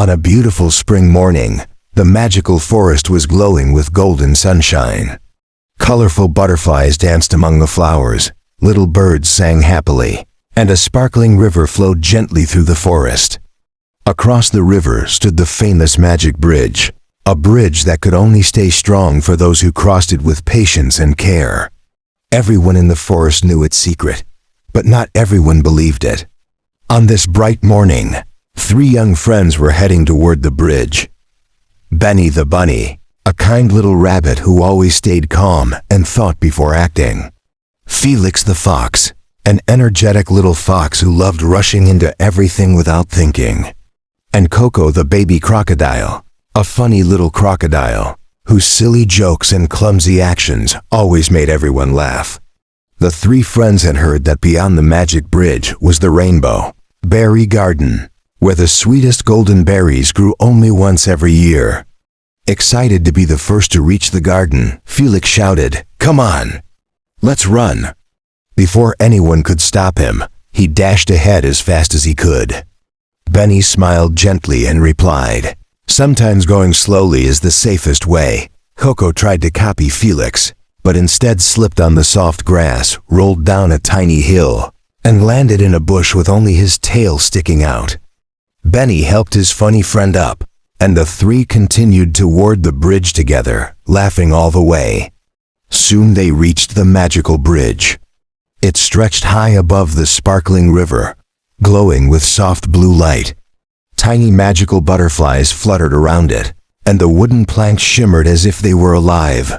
On a beautiful spring morning, the magical forest was glowing with golden sunshine. Colorful butterflies danced among the flowers, little birds sang happily, and a sparkling river flowed gently through the forest. Across the river stood the famous magic bridge, a bridge that could only stay strong for those who crossed it with patience and care. Everyone in the forest knew its secret, but not everyone believed it. On this bright morning, 3 young friends were heading toward the bridge. Benny the bunny, a kind little rabbit who always stayed calm and thought before acting. Felix the fox, an energetic little fox who loved rushing into everything without thinking. And Coco the baby crocodile, a funny little crocodile, whose silly jokes and clumsy actions always made everyone laugh. The 3 friends had heard that beyond the magic bridge was the rainbow berry garden, where the sweetest golden berries grew only once every year. Excited to be the first to reach the garden, Felix shouted, "Come on, let's run!" Before anyone could stop him, he dashed ahead as fast as he could. Benny smiled gently and replied, "Sometimes going slowly is the safest way." Coco tried to copy Felix, but instead slipped on the soft grass, rolled down a tiny hill, and landed in a bush with only his tail sticking out. Benny helped his funny friend up, and the 3 continued toward the bridge together, laughing all the way. Soon they reached the magical bridge. It stretched high above the sparkling river, glowing with soft blue light. Tiny magical butterflies fluttered around it, and the wooden planks shimmered as if they were alive.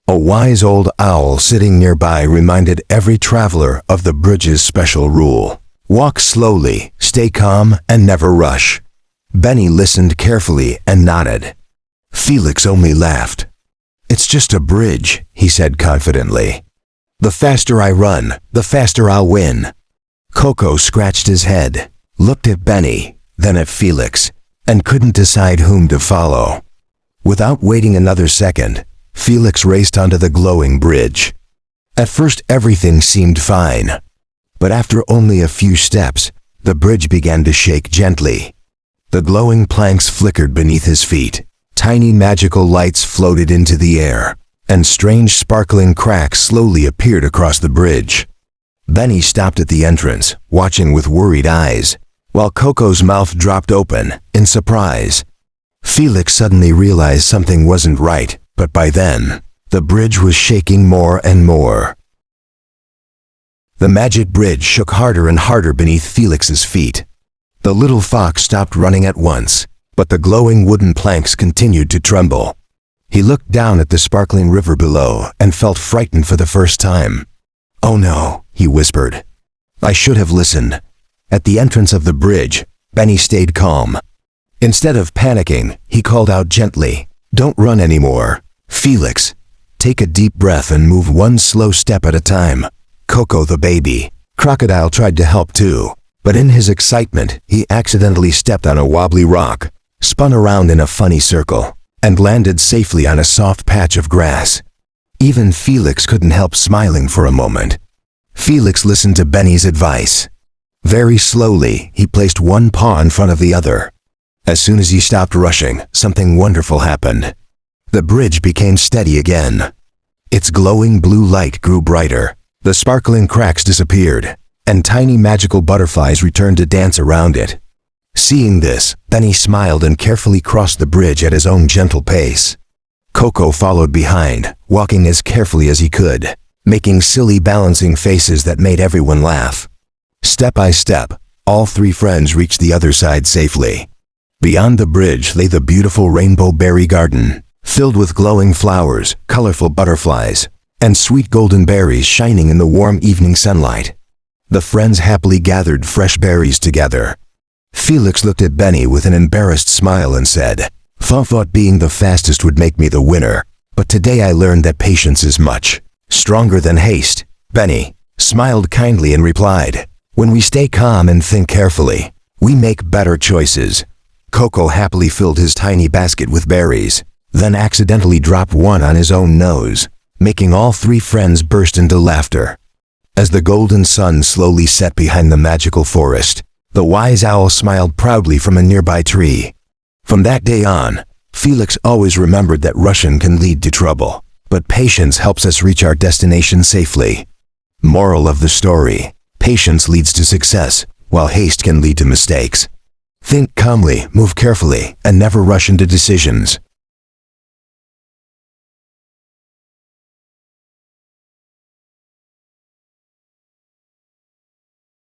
A wise old owl sitting nearby reminded every traveler of the bridge's special rule: walk slowly, stay calm, and never rush. Benny listened carefully and nodded. Felix only laughed. "It's just a bridge," he said confidently. "The faster I run, the faster I'll win." Coco scratched his head, looked at Benny, then at Felix, and couldn't decide whom to follow. Without waiting another second, Felix raced onto the glowing bridge. At first everything seemed fine, but after only a few steps, the bridge began to shake gently. The glowing planks flickered beneath his feet, tiny magical lights floated into the air, and strange sparkling cracks slowly appeared across the bridge. Benny stopped at the entrance, watching with worried eyes, while Coco's mouth dropped open in surprise. Felix suddenly realized something wasn't right, but by then, the bridge was shaking more and more. The magic bridge shook harder and harder beneath Felix's feet. The little fox stopped running at once, but the glowing wooden planks continued to tremble. He looked down at the sparkling river below and felt frightened for the first time. "Oh no," he whispered. "I should have listened." At the entrance of the bridge, Benny stayed calm. Instead of panicking, he called out gently, "Don't run anymore. Felix, take a deep breath and move one slow step at a time." Coco the baby crocodile tried to help too, but in his excitement, he accidentally stepped on a wobbly rock, spun around in a funny circle, and landed safely on a soft patch of grass. Even Felix couldn't help smiling for a moment. Felix listened to Benny's advice. Very slowly, he placed one paw in front of the other. As soon as he stopped rushing, something wonderful happened. The bridge became steady again. Its glowing blue light grew brighter, the sparkling cracks disappeared, and tiny magical butterflies returned to dance around it. Seeing this, Benny smiled and carefully crossed the bridge at his own gentle pace. Coco followed behind, walking as carefully as he could, making silly balancing faces that made everyone laugh. Step by step, all 3 friends reached the other side safely. Beyond the bridge lay the beautiful rainbow berry garden, filled with glowing flowers, colorful butterflies, and sweet golden berries shining in the warm evening sunlight. The friends happily gathered fresh berries together. Felix looked at Benny with an embarrassed smile and said, "Thought being the fastest would make me the winner, but today I learned that patience is much stronger than haste." Benny smiled kindly and replied, "When we stay calm and think carefully, we make better choices." Coco happily filled his tiny basket with berries, then accidentally dropped one on his own nose, making all 3 friends burst into laughter. As the golden sun slowly set behind the magical forest, the wise owl smiled proudly from a nearby tree. From that day on, Felix always remembered that rushing can lead to trouble, but patience helps us reach our destination safely. Moral of the story: patience leads to success, while haste can lead to mistakes. Think calmly, move carefully, and never rush into decisions.